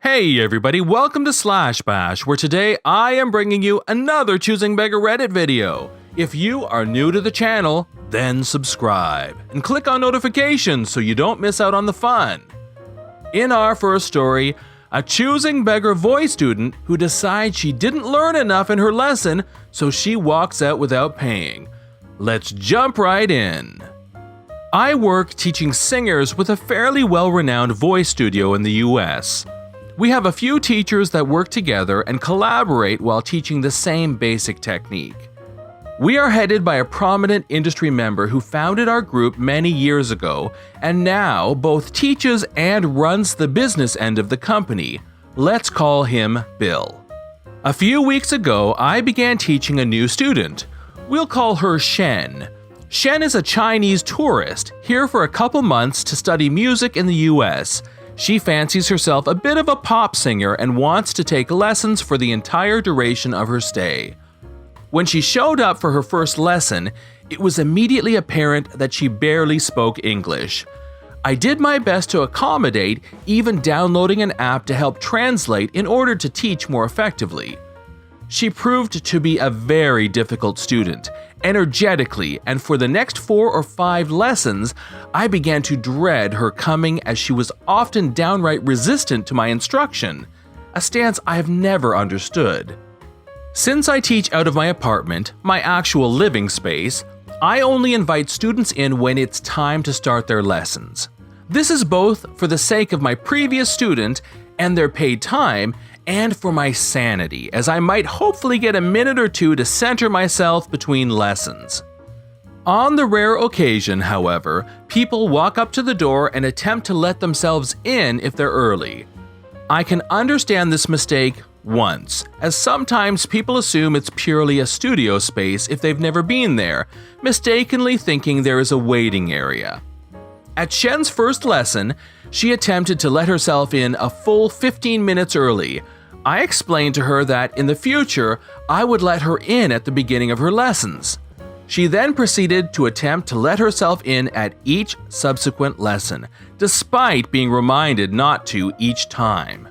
Hey everybody, welcome to Slash Bash, where today I am bringing you another Choosing Beggar Reddit video. If you are new to the channel, then subscribe and click on notifications so you don't miss out on the fun. In our first story, a Choosing Beggar voice student who decides she didn't learn enough in her lesson, so she walks out without paying. Let's jump right in. I work teaching singers with a fairly well-renowned voice studio in the US. We have a few teachers that work together and collaborate while teaching the same basic technique. We are headed by a prominent industry member who founded our group many years ago and now both teaches and runs the business end of the company. Let's call him Bill. A few weeks ago, I began teaching a new student. We'll call her Shen. Shen is a Chinese tourist, here for a couple months to study music in the US. She fancies herself a bit of a pop singer and wants to take lessons for the entire duration of her stay. When she showed up for her first lesson, it was immediately apparent that she barely spoke English. I did my best to accommodate, even downloading an app to help translate in order to teach more effectively. She proved to be a very difficult student. Energetically, and for the next 4 or 5 lessons, I began to dread her coming as she was often downright resistant to my instruction, a stance I have never understood. Since I teach out of my apartment, my actual living space, I only invite students in when it's time to start their lessons. This is both for the sake of my previous student and their paid time, and for my sanity, as I might hopefully get a minute or two to center myself between lessons. On the rare occasion, however, people walk up to the door and attempt to let themselves in if they're early. I can understand this mistake once, as sometimes people assume it's purely a studio space if they've never been there, mistakenly thinking there is a waiting area. At Shen's first lesson, she attempted to let herself in a full 15 minutes early. I explained to her that in the future, I would let her in at the beginning of her lessons. She then proceeded to attempt to let herself in at each subsequent lesson, despite being reminded not to each time.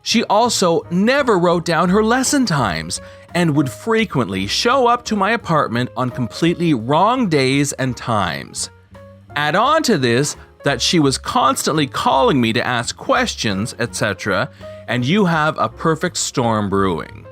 She also never wrote down her lesson times and would frequently show up to my apartment on completely wrong days and times. Add on to this that she was constantly calling me to ask questions, etc., and you have a perfect storm brewing.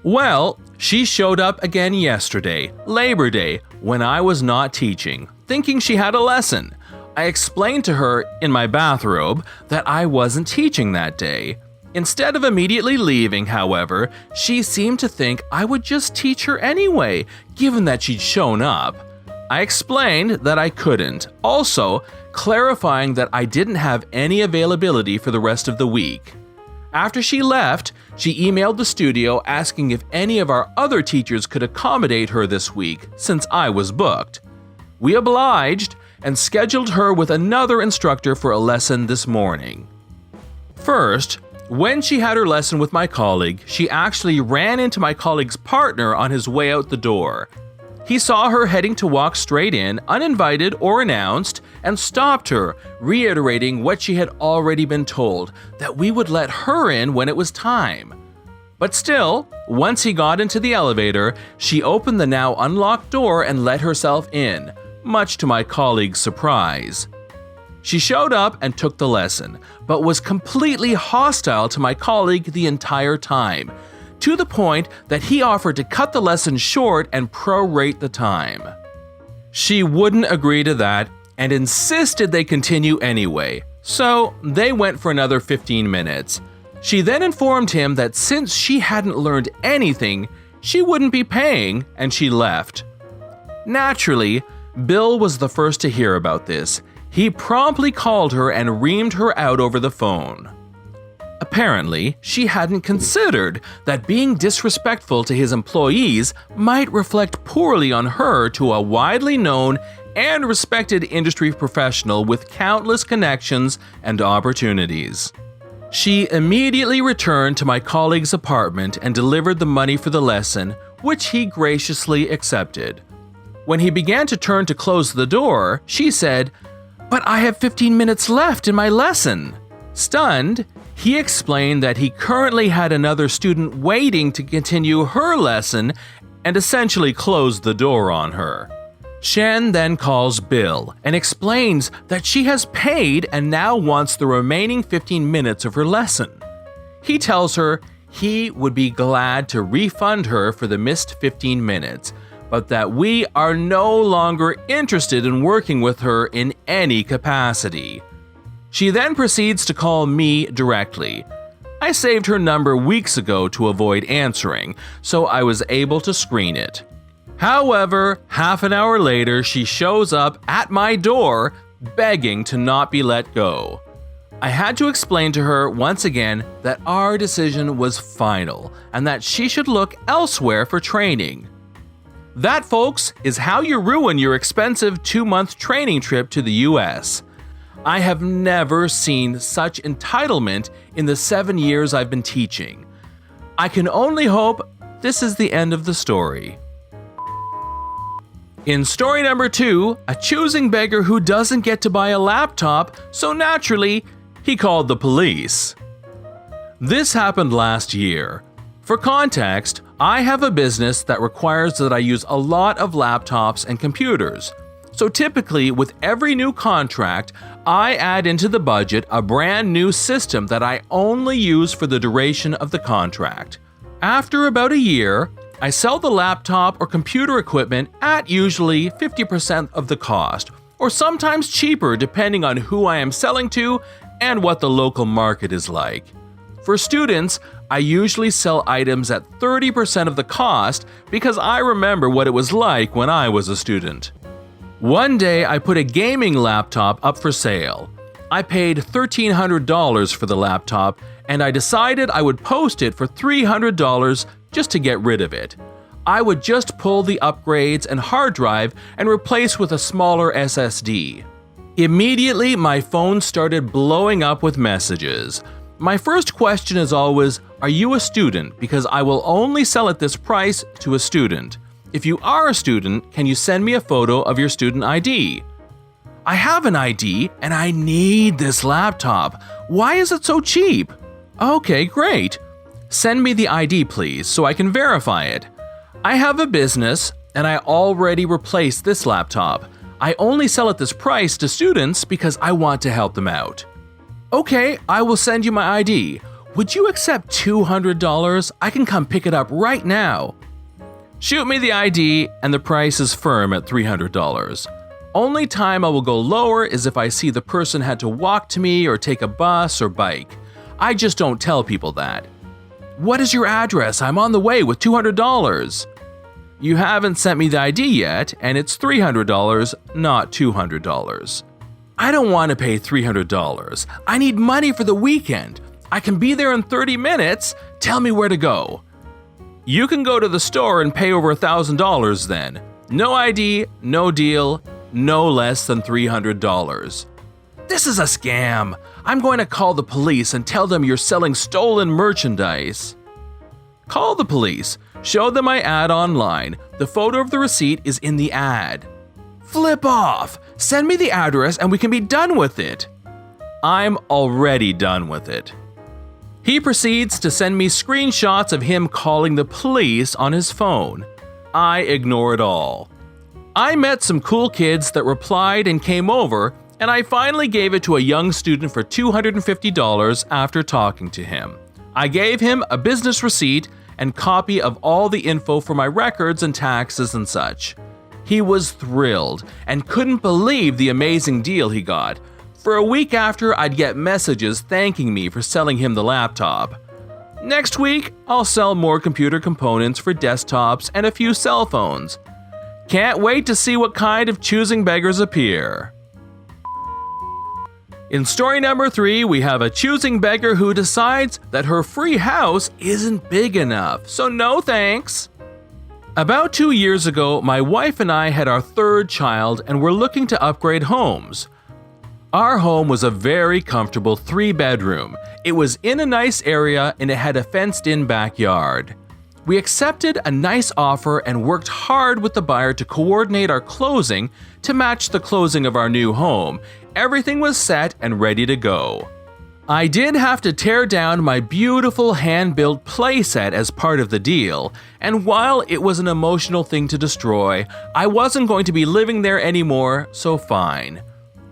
Well, she showed up again yesterday, Labor Day, when I was not teaching, thinking she had a lesson. I explained to her, in my bathrobe, that I wasn't teaching that day. Instead of immediately leaving, however, she seemed to think I would just teach her anyway, given that she'd shown up. I explained that I couldn't, also clarifying that I didn't have any availability for the rest of the week. After she left, she emailed the studio asking if any of our other teachers could accommodate her this week, since I was booked. We obliged and scheduled her with another instructor for a lesson this morning. First, when she had her lesson with my colleague, she actually ran into my colleague's partner on his way out the door. He saw her heading to walk straight in, uninvited or announced, and stopped her, reiterating what she had already been told, that we would let her in when it was time. But still, once he got into the elevator, she opened the now unlocked door and let herself in, much to my colleague's surprise. She showed up and took the lesson, but was completely hostile to my colleague the entire time, to the point that he offered to cut the lesson short and prorate the time. She wouldn't agree to that and insisted they continue anyway, so they went for another 15 minutes. She then informed him that since she hadn't learned anything, she wouldn't be paying, and she left. Naturally, Bill was the first to hear about this. He promptly called her and reamed her out over the phone. Apparently, she hadn't considered that being disrespectful to his employees might reflect poorly on her to a widely known and respected industry professional with countless connections and opportunities. She immediately returned to my colleague's apartment and delivered the money for the lesson, which he graciously accepted. When he began to turn to close the door, she said, "But I have 15 minutes left in my lesson." Stunned, He explained that he currently had another student waiting to continue her lesson and essentially closed the door on her. Shen then calls Bill and explains that she has paid and now wants the remaining 15 minutes of her lesson. He tells her he would be glad to refund her for the missed 15 minutes, but that we are no longer interested in working with her in any capacity. She then proceeds to call me directly. I saved her number weeks ago to avoid answering, so I was able to screen it. However, half an hour later, she shows up at my door begging to not be let go. I had to explain to her once again that our decision was final and that she should look elsewhere for training. That, folks, is how you ruin your expensive 2-month training trip to the US. I have never seen such entitlement in the 7 years I've been teaching. I can only hope this is the end of the story. In story number 2, a choosing beggar who doesn't get to buy a laptop, so naturally, he called the police. This happened last year. For context, I have a business that requires that I use a lot of laptops and computers. So typically, with every new contract, I add into the budget a brand new system that I only use for the duration of the contract. After about a year, I sell the laptop or computer equipment at usually 50% of the cost, or sometimes cheaper depending on who I am selling to and what the local market is like. For students, I usually sell items at 30% of the cost because I remember what it was like when I was a student. One day, I put a gaming laptop up for sale. I paid $1,300 for the laptop, and I decided I would post it for $300 just to get rid of it. I would just pull the upgrades and hard drive and replace with a smaller SSD. Immediately, my phone started blowing up with messages. My first question is always, are you a student? Because I will only sell at this price to a student. If you are a student, can you send me a photo of your student ID? I have an ID and I need this laptop. Why is it so cheap? Okay, great. Send me the ID, please, so I can verify it. I have a business and I already replaced this laptop. I only sell at this price to students because I want to help them out. Okay, I will send you my ID. Would you accept $200? I can come pick it up right now. Shoot me the ID and the price is firm at $300. Only time I will go lower is if I see the person had to walk to me or take a bus or bike. I just don't tell people that. What is your address? I'm on the way with $200. You haven't sent me the ID yet, and it's $300, not $200. I don't want to pay $300. I need money for the weekend. I can be there in 30 minutes. Tell me where to go. You can go to the store and pay over $1,000 then. No ID, no deal, no less than $300. This is a scam. I'm going to call the police and tell them you're selling stolen merchandise. Call the police. Show them my ad online. The photo of the receipt is in the ad. Flip off. Send me the address and we can be done with it. I'm already done with it. He proceeds to send me screenshots of him calling the police on his phone. I ignore it all. I met some cool kids that replied and came over, and I finally gave it to a young student for $250 after talking to him. I gave him a business receipt and copy of all the info for my records and taxes and such. He was thrilled and couldn't believe the amazing deal he got. For a week after, I'd get messages thanking me for selling him the laptop. Next week, I'll sell more computer components for desktops and a few cell phones. Can't wait to see what kind of choosing beggars appear. In story number 3, we have a choosing beggar who decides that her free house isn't big enough, so no thanks. About 2 years ago, my wife and I had our third child and were looking to upgrade homes. Our home was a very comfortable 3-bedroom. It was in a nice area and it had a fenced-in backyard. We accepted a nice offer and worked hard with the buyer to coordinate our closing to match the closing of our new home. Everything was set and ready to go. I did have to tear down my beautiful hand-built playset as part of the deal, and while it was an emotional thing to destroy, I wasn't going to be living there anymore, so fine.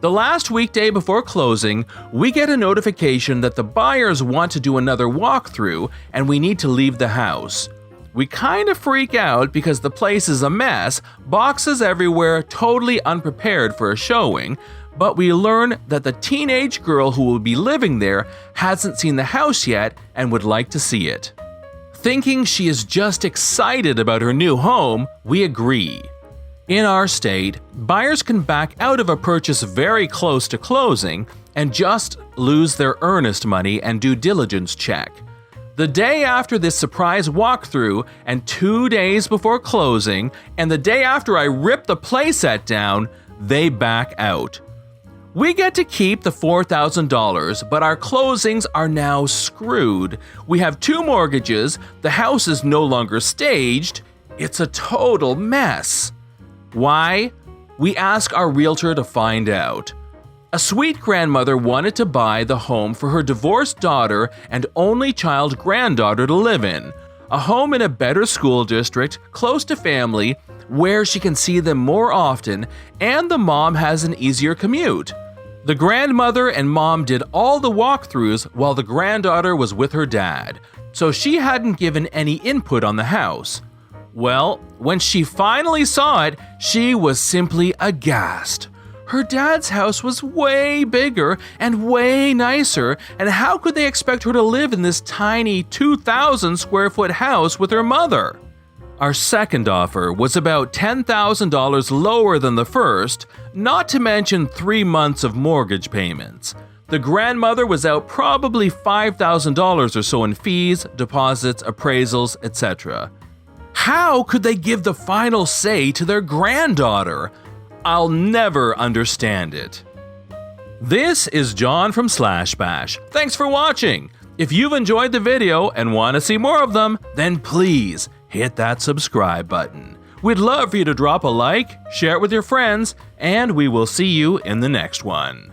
The last weekday before closing, we get a notification that the buyers want to do another walkthrough and we need to leave the house. We kind of freak out because the place is a mess, boxes everywhere, totally unprepared for a showing, but we learn that the teenage girl who will be living there hasn't seen the house yet and would like to see it. Thinking she is just excited about her new home, we agree. In our state, buyers can back out of a purchase very close to closing and just lose their earnest money and due diligence check. The day after this surprise walkthrough and 2 days before closing and the day after I rip the playset down, they back out. We get to keep the $4,000, but our closings are now screwed. We have 2 mortgages, the house is no longer staged, it's a total mess. Why? We ask our realtor to find out. A sweet grandmother wanted to buy the home for her divorced daughter and only child granddaughter to live in. A home in a better school district, close to family, where she can see them more often, and the mom has an easier commute. The grandmother and mom did all the walkthroughs while the granddaughter was with her dad, so she hadn't given any input on the house. Well, when she finally saw it, she was simply aghast. Her dad's house was way bigger and way nicer, and how could they expect her to live in this tiny 2,000 square foot house with her mother? Our second offer was about $10,000 lower than the first, not to mention 3 months of mortgage payments. The grandmother was out probably $5,000 or so in fees, deposits, appraisals, etc. How could they give the final say to their granddaughter? I'll never understand it. This is John from Slash Bash. Thanks for watching. If you've enjoyed the video and want to see more of them, then please hit that subscribe button. We'd love for you to drop a like, share it with your friends, and we will see you in the next one.